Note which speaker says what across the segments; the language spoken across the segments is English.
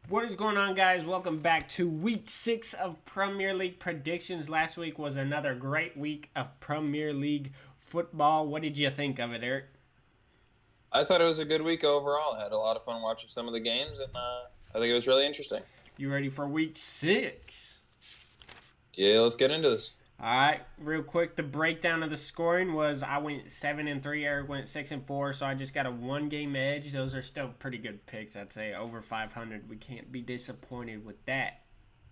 Speaker 1: What is going on, guys? Welcome back to week 6 of Premier League predictions. Last week was another great week of Premier League football. What did you think of it, Eric?
Speaker 2: I thought it was a good week overall. I had a lot of fun watching some of the games, and I think it was really interesting.
Speaker 1: You ready for week 6?
Speaker 2: Yeah, let's get into this.
Speaker 1: All right, real quick, the breakdown of the scoring was I went 7-3, Eric went 6-4, so I just got a one-game edge. Those are still pretty good picks, I'd say. Over 500, we can't be disappointed with that.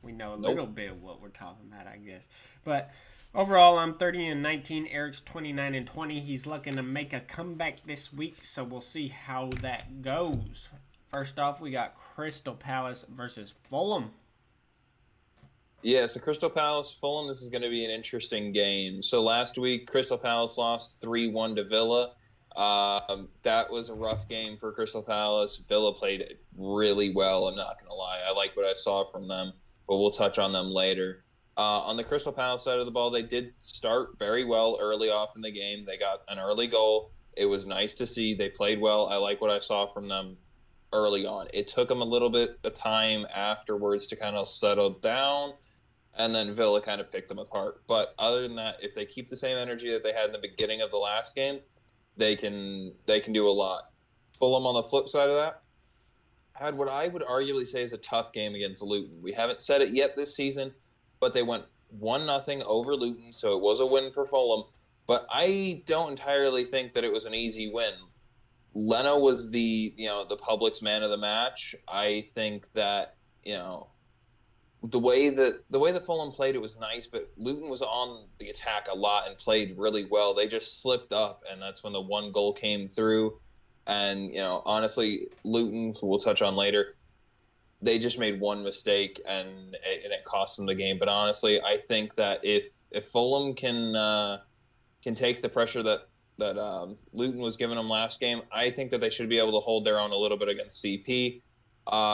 Speaker 1: We know a little bit of what we're talking about, I guess. But overall, I'm 30-19. Eric's 29-20. He's looking to make a comeback this week, so we'll see how that goes. First off, we got Crystal Palace versus Fulham.
Speaker 2: Yeah, so Crystal Palace, Fulham, this is going to be an interesting game. So last week, Crystal Palace lost 3-1 to Villa. That was a rough game for Crystal Palace. Villa played really well, I'm not going to lie. I like what I saw from them, but we'll touch on them later. On the Crystal Palace side of the ball, they did start very well early off in the game. They got an early goal. It was nice to see. They played well. I like what I saw from them early on. It took them a little bit of time afterwards to kind of settle down, and then Villa kind of picked them apart. But other than that, if they keep the same energy that they had in the beginning of the last game, they can do a lot. Fulham on the flip side of that had what I would arguably say is a tough game against Luton. We haven't said it yet this season, but they went 1-0 over Luton, so it was a win for Fulham. But I don't entirely think that it was an easy win. Leno was the public's man of the match. I think that the way that Fulham played, it was nice, but Luton was on the attack a lot and played really well. They just slipped up, and that's when the one goal came through. And honestly, Luton, who we'll touch on later, they just made one mistake, and it cost them the game. But honestly, I think that if Fulham can take the pressure that Luton was giving them last game, I think that they should be able to hold their own a little bit against CP.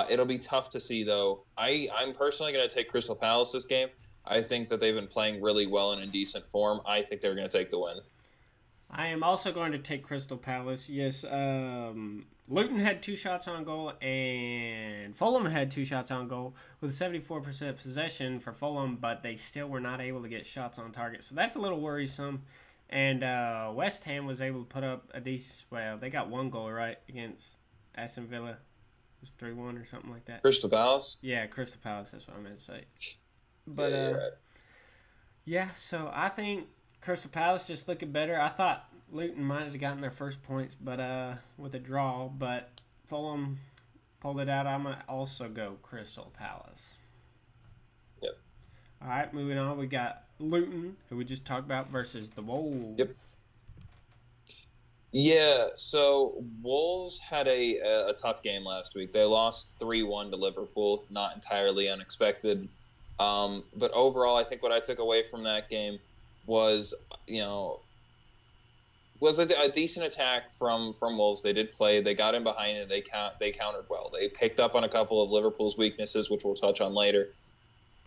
Speaker 2: It'll be tough to see, though. I'm personally going to take Crystal Palace this game. I think that they've been playing really well and in decent form. I think they're going to take the win.
Speaker 1: I am also going to take Crystal Palace. Yes, Luton had 2 shots on goal, and Fulham had 2 shots on goal with 74% possession for Fulham, but they still were not able to get shots on target. So that's a little worrisome. And West Ham was able to put up a decent. Well, they got 1 goal right against Aston Villa. It was 3-1 or something like that.
Speaker 2: Crystal Palace?
Speaker 1: Yeah, Crystal Palace. That's what I meant to say. But
Speaker 2: Yeah, you're right.
Speaker 1: yeah, so I think Crystal Palace just looking better. I thought Luton might have gotten their first points, but with a draw. But Fulham pulled it out. I'm gonna also go Crystal Palace.
Speaker 2: Yep.
Speaker 1: All right, moving on. We got Luton, who we just talked about, versus the Wolves.
Speaker 2: Yep. Yeah, so Wolves had a tough game last week. They lost 3-1 to Liverpool, not entirely unexpected. But overall, I think what I took away from that game was, a decent attack from Wolves. They did play. They got in behind it. They countered well. They picked up on a couple of Liverpool's weaknesses, which we'll touch on later,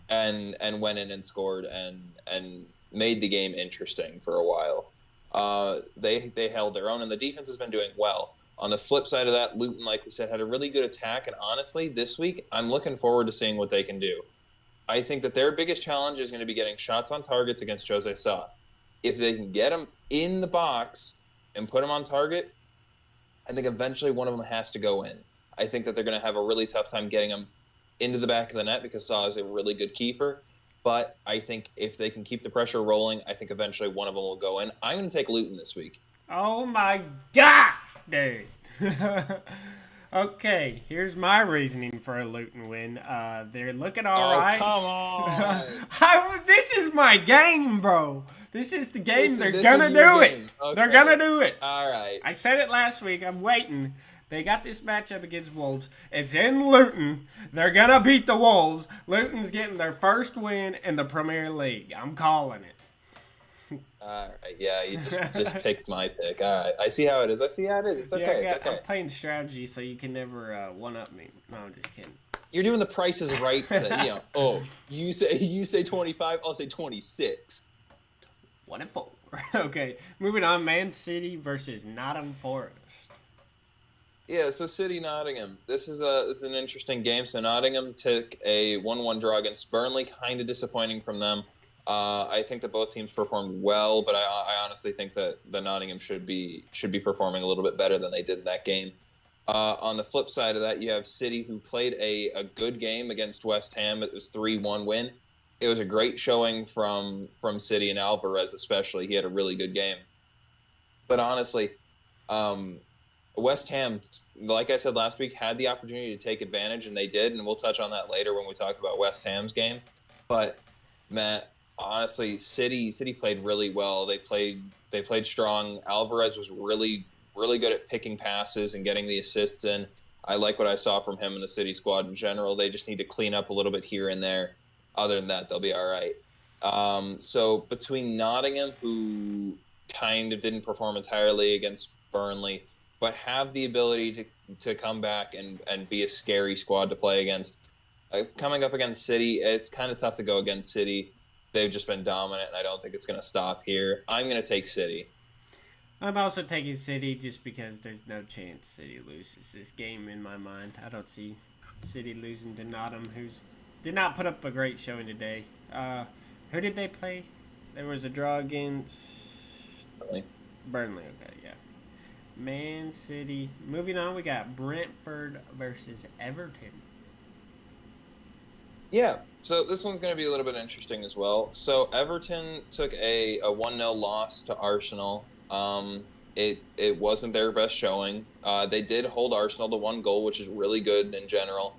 Speaker 2: and went in and scored and made the game interesting for a while. They held their own, and the defense has been doing well. On the flip side of that, Luton, like we said, had a really good attack, and honestly, this week, I'm looking forward to seeing what they can do. I think that their biggest challenge is going to be getting shots on targets against Jose Sa. If they can get them in the box and put them on target, I think eventually one of them has to go in. I think that they're going to have a really tough time getting them into the back of the net because Sa is a really good keeper. But I think if they can keep the pressure rolling, I think eventually one of them will go in. I'm going to take Luton this week.
Speaker 1: Oh my gosh, dude. Okay, here's my reasoning for a Luton win. They're looking all right.
Speaker 2: Oh, come on.
Speaker 1: This is my game, bro. This is the game.
Speaker 2: This
Speaker 1: They're
Speaker 2: is
Speaker 1: gonna
Speaker 2: your
Speaker 1: do it.
Speaker 2: game. Okay.
Speaker 1: They're gonna do it.
Speaker 2: All right.
Speaker 1: I said it last week. I'm waiting. They got this matchup against Wolves. It's in Luton. They're gonna beat the Wolves. Luton's getting their first win in the Premier League. I'm calling it.
Speaker 2: All right. Yeah, you just picked my pick. All right. I see how it is. It's okay. It's okay.
Speaker 1: I'm playing strategy, so you can never one-up me. No, I'm just kidding.
Speaker 2: You're doing the Price is Right thing. You say 25, I'll say 26.
Speaker 1: 1-4. Okay, moving on. Man City versus Nottingham Forest.
Speaker 2: Yeah, so City Nottingham. This is an interesting game. So Nottingham took a 1-1 draw against Burnley, kind of disappointing from them. I think that both teams performed well, but I honestly think that the Nottingham should be performing a little bit better than they did in that game. On the flip side of that, you have City, who played a good game against West Ham. It was 3-1 win. It was a great showing from City, and Alvarez especially. He had a really good game. But honestly, um, West Ham, like I said last week, had the opportunity to take advantage, and they did. And we'll touch on that later when we talk about West Ham's game. But Matt, honestly, City played really well. They played strong. Alvarez was really good at picking passes and getting the assists in. I like what I saw from him in the City squad in general. They just need to clean up a little bit here and there. Other than that, they'll be all right. So between Nottingham, who kind of didn't perform entirely against Burnley, but have the ability to come back and be a scary squad to play against. Coming up against City, it's kind of tough to go against City. They've just been dominant, and I don't think it's going to stop here. I'm going to take City.
Speaker 1: I'm also taking City just because there's no chance City loses this game in my mind. I don't see City losing to Nottingham, who's did not put up a great showing today. Who did they play? There was a draw against Burnley. Okay, yeah. Man City. Moving on, we got Brentford versus Everton.
Speaker 2: Yeah, so this one's going to be a little bit interesting as well. So Everton took a 1-0 loss to Arsenal. It wasn't their best showing. They did hold Arsenal to 1 goal, which is really good in general.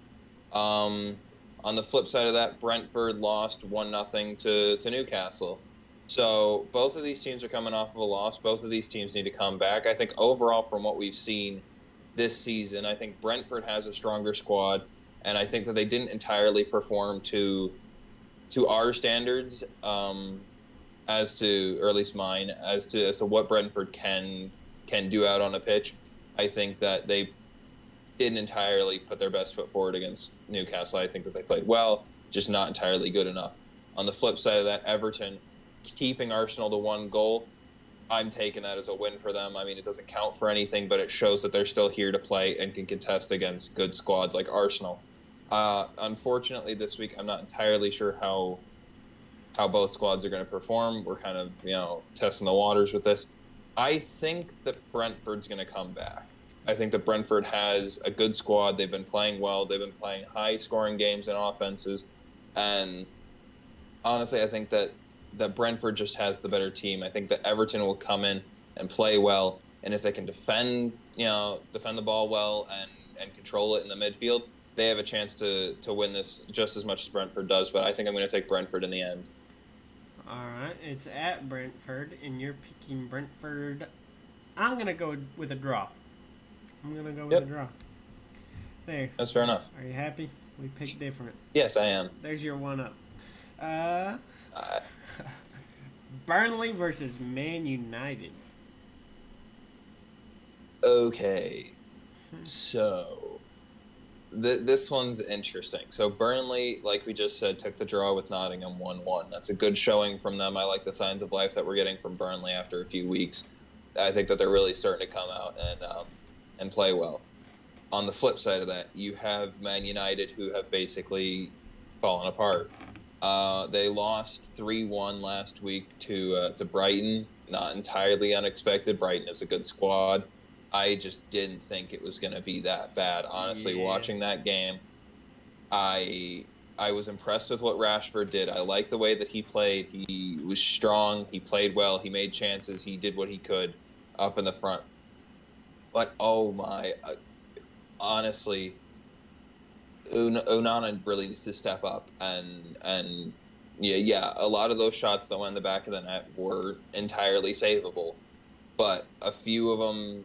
Speaker 2: On the flip side of that, Brentford lost 1-0 to Newcastle. So both of these teams are coming off of a loss. Both of these teams need to come back. I think overall, from what we've seen this season, I think Brentford has a stronger squad, and I think that they didn't entirely perform to our standards, as to, or at least mine, as to what Brentford can do out on a pitch. I think that they didn't entirely put their best foot forward against Newcastle. I think that they played well, just not entirely good enough. On the flip side of that, Everton keeping Arsenal to 1 goal, I'm taking that as a win for them. I mean, it doesn't count for anything, but it shows that they're still here to play and can contest against good squads like Arsenal. Unfortunately, this week, I'm not entirely sure how both squads are going to perform. We're kind of, testing the waters with this. I think that Brentford's going to come back. I think that Brentford has a good squad. They've been playing well. They've been playing high-scoring games and offenses. And honestly, I think that Brentford just has the better team. I think that Everton will come in and play well. And if they can defend the ball well and control it in the midfield, they have a chance to win this just as much as Brentford does. But I think I'm going to take Brentford in the end.
Speaker 1: All right, it's at Brentford, and you're picking Brentford. I'm going to go with a draw. A draw. There.
Speaker 2: That's fair enough.
Speaker 1: Are you happy? We picked different.
Speaker 2: Yes, I am.
Speaker 1: There's your 1-up. Burnley versus Man United.
Speaker 2: Okay. So, this one's interesting. So, Burnley, like we just said, took the draw with Nottingham 1-1. That's a good showing from them. I like the signs of life that we're getting from Burnley after a few weeks. I think that they're really starting to come out and play well. On the flip side of that, you have Man United, who have basically fallen apart. They lost 3-1 last week to Brighton. Not entirely unexpected. Brighton is a good squad. I just didn't think it was going to be that bad. Honestly, watching that game, I was impressed with what Rashford did. I liked the way that he played. He was strong. He played well. He made chances. He did what he could up in the front. But, oh my, honestly, Onana really needs to step up. And a lot of those shots that went in the back of the net were entirely savable. But a few of them,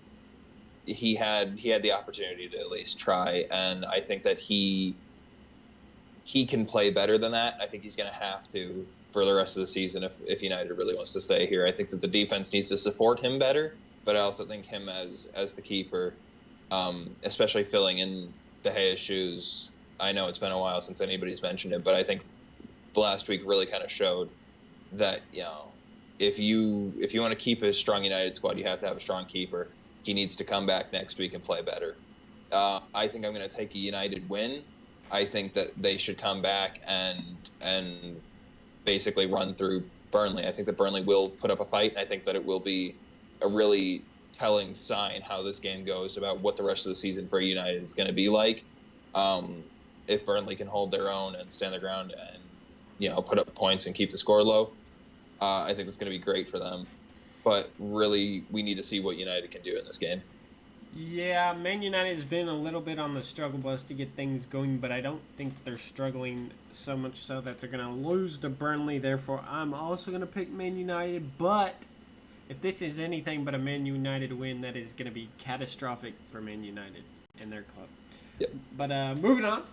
Speaker 2: he had the opportunity to at least try. And I think that he can play better than that. I think he's going to have to for the rest of the season if United really wants to stay here. I think that the defense needs to support him better. But I also think him as the keeper, especially filling in De Gea's shoes. I know it's been a while since anybody's mentioned it, but I think last week really kind of showed that if you want to keep a strong United squad, you have to have a strong keeper. He needs to come back next week and play better. I think I'm going to take a United win. I think that they should come back and basically run through Burnley. I think that Burnley will put up a fight, and I think that it will be a really telling sign how this game goes about what the rest of the season for United is going to be like. Um, if Burnley can hold their own and stand their ground and put up points and keep the score low, I think it's going to be great for them. But really, we need to see what United can do in this game.
Speaker 1: Yeah, Man United has been a little bit on the struggle bus to get things going, but I don't think they're struggling so much so that they're going to lose to Burnley. Therefore, I'm also going to pick Man United. But if this is anything but a Man United win, that is going to be catastrophic for Man United and their club.
Speaker 2: Yep.
Speaker 1: But moving on,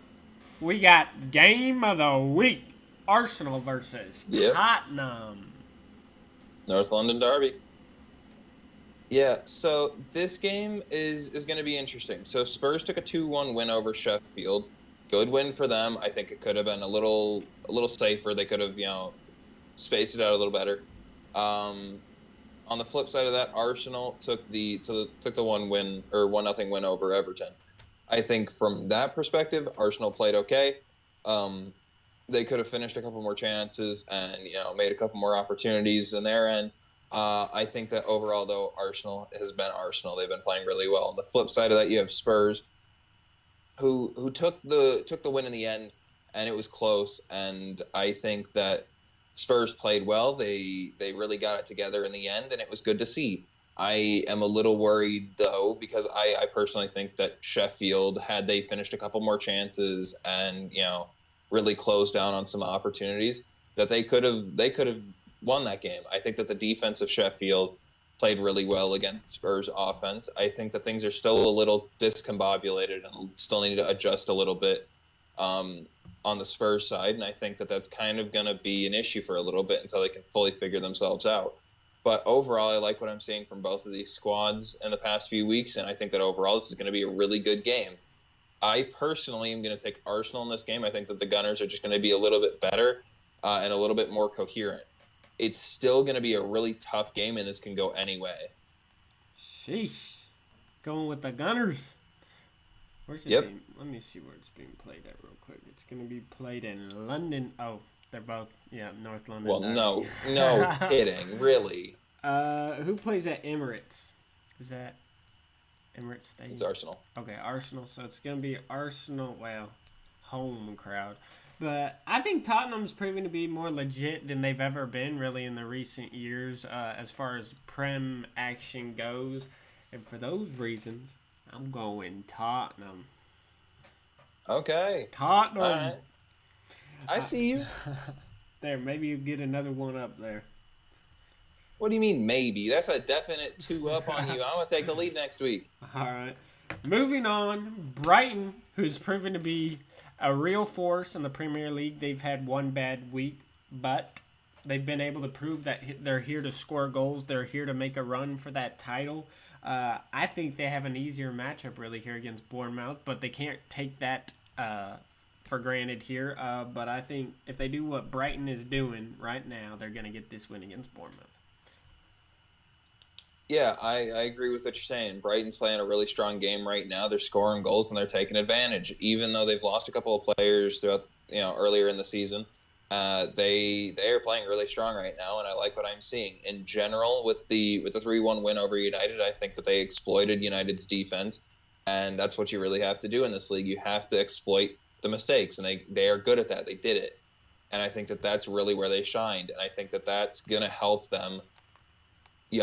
Speaker 1: we got Game of the Week. Arsenal versus Tottenham.
Speaker 2: North London derby. Yeah, so this game is going to be interesting. So Spurs took a 2-1 win over Sheffield. Good win for them. I think it could have been a little safer. They could have, spaced it out a little better. On the flip side of that, Arsenal took the 1-0 win over Everton. I think from that perspective, Arsenal played okay. They could have finished a couple more chances and made a couple more opportunities in their end. I think that overall, though, Arsenal has been Arsenal. They've been playing really well. On the flip side of that, you have Spurs, who took the win in the end, and it was close. And I think that Spurs played well. They really got it together in the end, and it was good to see. I am a little worried, though, because I personally think that Sheffield, had they finished a couple more chances and really closed down on some opportunities, that they could have won that game. I think that the defense of Sheffield played really well against Spurs offense. I think that things are still a little discombobulated and still need to adjust a little bit on the Spurs side, and I think that that's kind of going to be an issue for a little bit until they can fully figure themselves out. But overall, I like what I'm seeing from both of these squads in the past few weeks, and I think that overall this is going to be a really good game. I personally am going to take Arsenal in this game. I think that the Gunners are just going to be a little bit better and a little bit more coherent. It's still going to be a really tough game, and this can go any way.
Speaker 1: Sheesh. Going with the Gunners. Where's it being? Let me see where it's being played at real quick. It's going to be played in London. Oh, they're both, North London.
Speaker 2: Well, no kidding, really.
Speaker 1: Who plays at Emirates? Is that Emirates Stadium?
Speaker 2: It's Arsenal.
Speaker 1: Okay, Arsenal. So it's going to be Arsenal, home crowd. But I think Tottenham's proven to be more legit than they've ever been, really, in the recent years, as far as Prem action goes. And for those reasons, I'm going Tottenham.
Speaker 2: Okay.
Speaker 1: Tottenham.
Speaker 2: All right. I see you.
Speaker 1: There, maybe you get another one up there.
Speaker 2: What do you mean, maybe? That's a definite 2 up on you. I'm going to take the lead next week.
Speaker 1: All right. Moving on, Brighton, who's proven to be a real force in the Premier League. They've had one bad week, but they've been able to prove that they're here to score goals. They're here to make a run for that title. I think they have an easier matchup really here against Bournemouth, but they can't take that for granted here. But I think if they do what Brighton is doing right now, they're going to get this win against Bournemouth.
Speaker 2: Yeah, I agree with what you're saying. Brighton's playing a really strong game right now. They're scoring goals and they're taking advantage. Even though they've lost a couple of players throughout, earlier in the season, they are playing really strong right now, and I like what I'm seeing. In general, with the 3-1 win over United, I think that they exploited United's defense, and that's what you really have to do in this league. You have to exploit the mistakes, and they are good at that. They did it, and I think that that's really where they shined, and I think that that's going to help them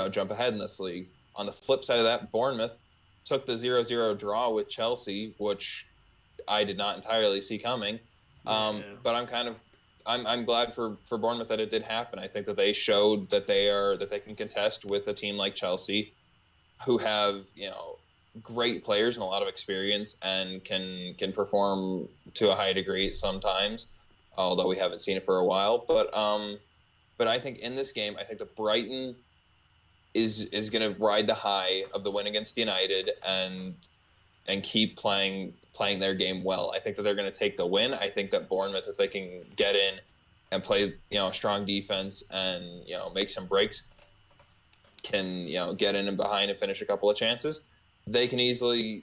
Speaker 2: jump ahead in this league. On the flip side of that, Bournemouth took the 0-0 draw with Chelsea, which I did not entirely see coming. But I'm glad for Bournemouth that it did happen. I think that they showed that they can contest with a team like Chelsea, who have great players and a lot of experience and can perform to a high degree sometimes, although we haven't seen it for a while. But I think in this game, I think that Brighton is going to ride the high of the win against United and keep playing their game well. I think that they're going to take the win. I think that Bournemouth, if they can get in and play strong defense and make some breaks, can get in and behind and finish a couple of chances, they can easily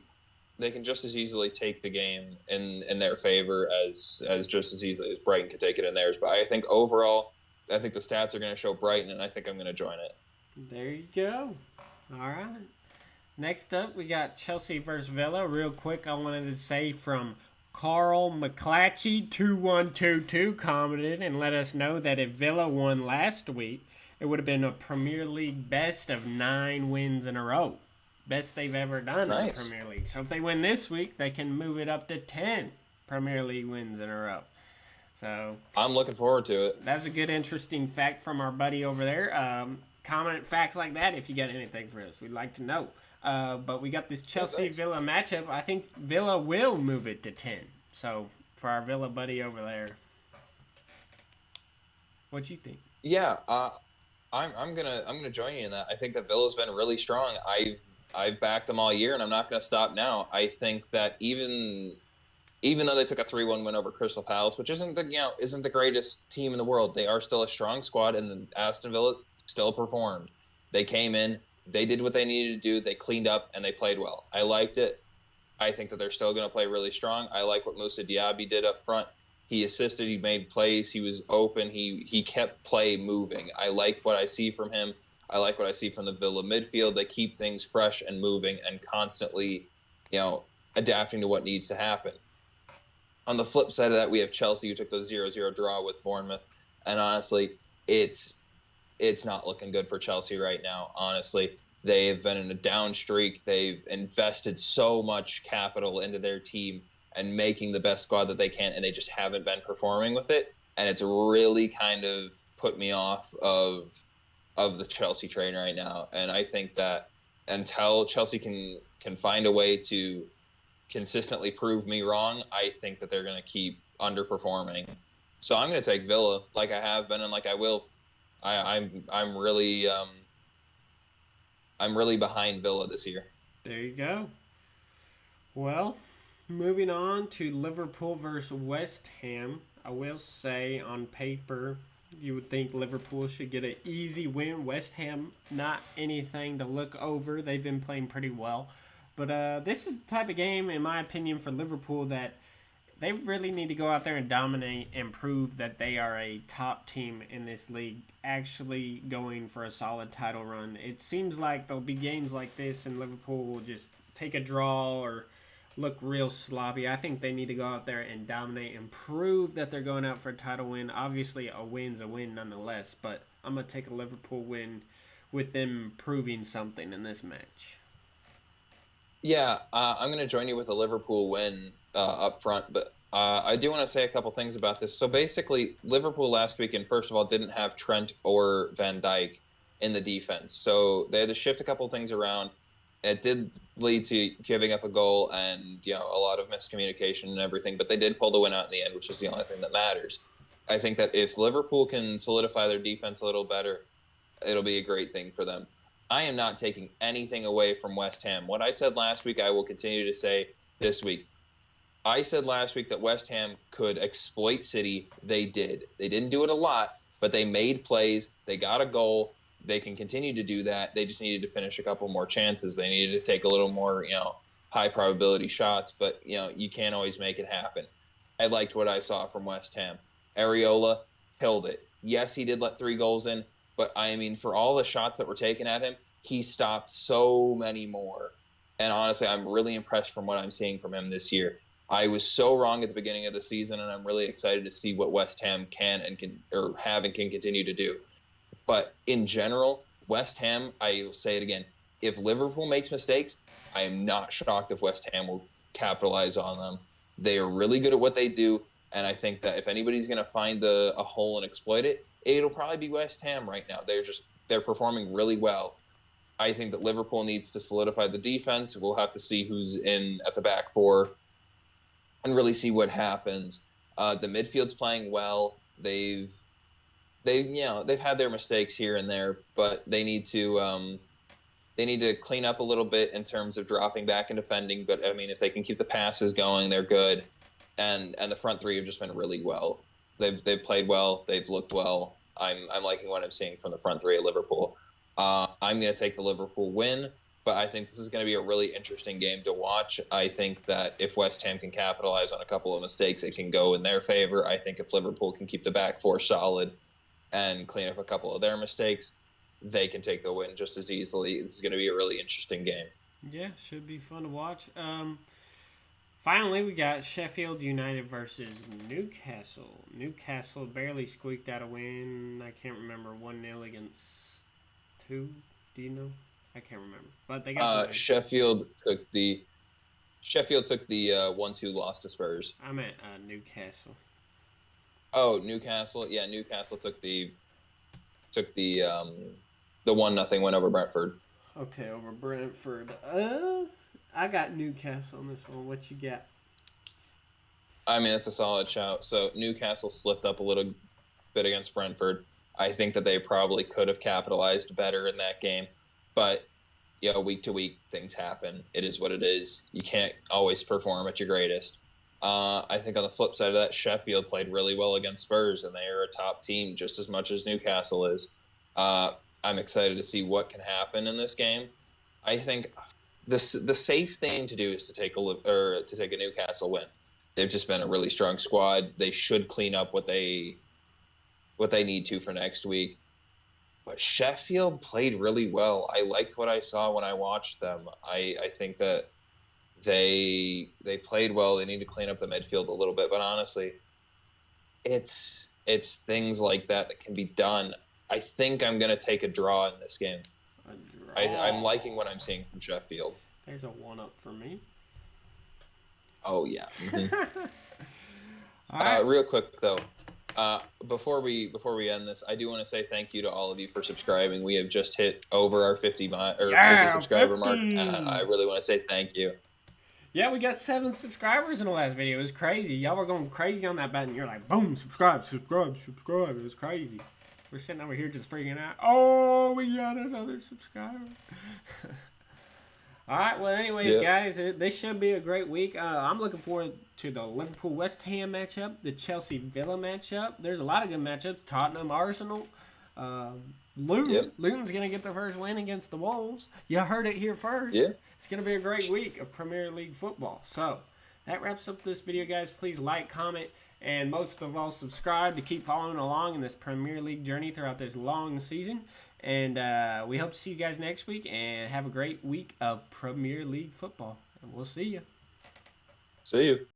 Speaker 2: just as easily take the game in their favor as just as easily as Brighton could take it in theirs. But I think overall, I think the stats are going to show Brighton, and I think I'm going to join it.
Speaker 1: There you go. All right. Next up, we got Chelsea versus Villa. Real quick, I wanted to say from Carl McClatchy 2122 commented and let us know that if Villa won last week, it would have been a Premier League best of 9 wins in a row. Best they've ever done in the Premier League. So if they win this week, they can move it up to 10 Premier League wins in a row. So
Speaker 2: I'm looking forward to it.
Speaker 1: That's a good, interesting fact from our buddy over there. Comment facts like that if you got anything for us. We'd like to know. But we got this Chelsea-Villa matchup. I think Villa will move it to 10. So for our Villa buddy over there, what you think?
Speaker 2: Yeah, I'm gonna join you in that. I think that Villa's been really strong. I've backed them all year, and I'm not gonna stop now. I think that even though they took a 3-1 win over Crystal Palace, which isn't the greatest team in the world, they are still a strong squad, and Aston Villa still performed. They came in, they did what they needed to do, they cleaned up, and they played well. I liked it. I think that they're still going to play really strong. I like what Moussa Diaby did up front. He assisted, he made plays, he was open, he kept play moving. I like what I see from him. I like what I see from the Villa midfield. They keep things fresh and moving and constantly, adapting to what needs to happen. On the flip side of that, we have Chelsea, who took the 0-0 draw with Bournemouth. And honestly, it's not looking good for Chelsea right now, honestly. They have been in a down streak. They've invested so much capital into their team and making the best squad that they can, and they just haven't been performing with it. And it's really kind of put me off of the Chelsea train right now. And I think that until Chelsea can find a way to consistently prove me wrong, I think that they're going to keep underperforming. So I'm going to take Villa, like I have been and like I will. I'm really behind Villa this year.
Speaker 1: There you go. Well, moving on to Liverpool versus West Ham. I will say on paper, you would think Liverpool should get an easy win. West Ham, not anything to look over. They've been playing pretty well. But this is the type of game, in my opinion, for Liverpool that they really need to go out there and dominate and prove that they are a top team in this league, actually going for a solid title run. It seems like there'll be games like this and Liverpool will just take a draw or look real sloppy. I think they need to go out there and dominate and prove that they're going out for a title win. Obviously, a win's a win nonetheless, but I'm going to take a Liverpool win with them proving something in this match.
Speaker 2: Yeah, I'm going to join you with a Liverpool win up front, but I do want to say a couple things about this. So basically, Liverpool last weekend, first of all, didn't have Trent or Van Dijk in the defense. So they had to shift a couple things around. It did lead to giving up a goal and a lot of miscommunication and everything, but they did pull the win out in the end, which is the only thing that matters. I think that if Liverpool can solidify their defense a little better, it'll be a great thing for them. I am not taking anything away from West Ham. What I said last week, I will continue to say this week. I said last week that West Ham could exploit City. They did. They didn't do it a lot, but they made plays. They got a goal. They can continue to do that. They just needed to finish a couple more chances. They needed to take a little more, high probability shots, but, you can't always make it happen. I liked what I saw from West Ham. Areola killed it. Yes, he did let 3 goals in, but I mean, for all the shots that were taken at him, he stopped so many more. And honestly, I'm really impressed from what I'm seeing from him this year. I was so wrong at the beginning of the season, and I'm really excited to see what West Ham can continue to do. But in general, West Ham, I will say it again, if Liverpool makes mistakes, I am not shocked if West Ham will capitalize on them. They are really good at what they do, and I think that if anybody's going to find a hole and exploit it, it'll probably be West Ham right now. They're performing really well. I think that Liverpool needs to solidify the defense. We'll have to see who's in at the back four and really see what happens. The midfield's playing well. They've had their mistakes here and there, but they need to clean up a little bit in terms of dropping back and defending. But I mean, if they can keep the passes going, they're good. And the front three have just been really well. They've played well. They've looked well. I'm liking what I'm seeing from the front three at Liverpool. I'm going to take the Liverpool win. but I think this is going to be a really interesting game to watch. I think that if West Ham can capitalize on a couple of mistakes, it can go in their favor. I think if Liverpool can keep the back four solid and clean up a couple of their mistakes, they can take the win just as easily. This is going to be a really interesting game.
Speaker 1: Yeah, should be fun to watch. Finally, we got Sheffield United versus Newcastle. Newcastle barely squeaked out a win. I can't remember, 1-0 against 2. Do you know? I can't remember, but they got the win.
Speaker 2: Sheffield took the 1-2 loss to Spurs.
Speaker 1: I meant Newcastle.
Speaker 2: Oh, Newcastle. Yeah, Newcastle took the 1-0 win over Brentford.
Speaker 1: Okay, over Brentford. I got Newcastle on this one. What you got?
Speaker 2: I mean, it's a solid shout. So Newcastle slipped up a little bit against Brentford. I think that they probably could have capitalized better in that game. But, week to week, things happen. It is what it is. You can't always perform at your greatest. I think on the flip side of that, Sheffield played really well against Spurs, and they are a top team just as much as Newcastle is. I'm excited to see what can happen in this game. I think the safe thing to do is to take a Newcastle win. They've just been a really strong squad. They should clean up what they need to for next week. But Sheffield played really well. I liked what I saw when I watched them. I think that they played well. They need to clean up the midfield a little bit. But honestly, it's things like that can be done. I think I'm going to take a draw in this game. I'm liking what I'm seeing from Sheffield.
Speaker 1: There's a 1-up for me.
Speaker 2: Oh, yeah. Mm-hmm.
Speaker 1: All right.
Speaker 2: Real quick, though, before we end this, I do want to say thank you to all of you for subscribing. We have just hit over our 50 subscriber
Speaker 1: 50.
Speaker 2: mark. I really want to say thank you.
Speaker 1: Yeah, we got 7 subscribers in the last video. It was crazy. Y'all were going crazy on that button. You're like, boom, subscribe. It was crazy. We're sitting over here just freaking out. Oh, we got another subscriber. All right, well, anyways, guys, this should be a great week. I'm looking forward to the Liverpool-West Ham matchup, the Chelsea-Villa matchup. There's a lot of good matchups. Tottenham-Arsenal. Luton.
Speaker 2: Yep.
Speaker 1: Luton's going to get their first win against the Wolves. You heard it here first.
Speaker 2: Yeah.
Speaker 1: It's going to be a great week of Premier League football. So, that wraps up this video, guys. Please like, comment, and most of all, subscribe to keep following along in this Premier League journey throughout this long season. And we hope to see you guys next week. And have a great week of Premier League football. And we'll see you.
Speaker 2: See you.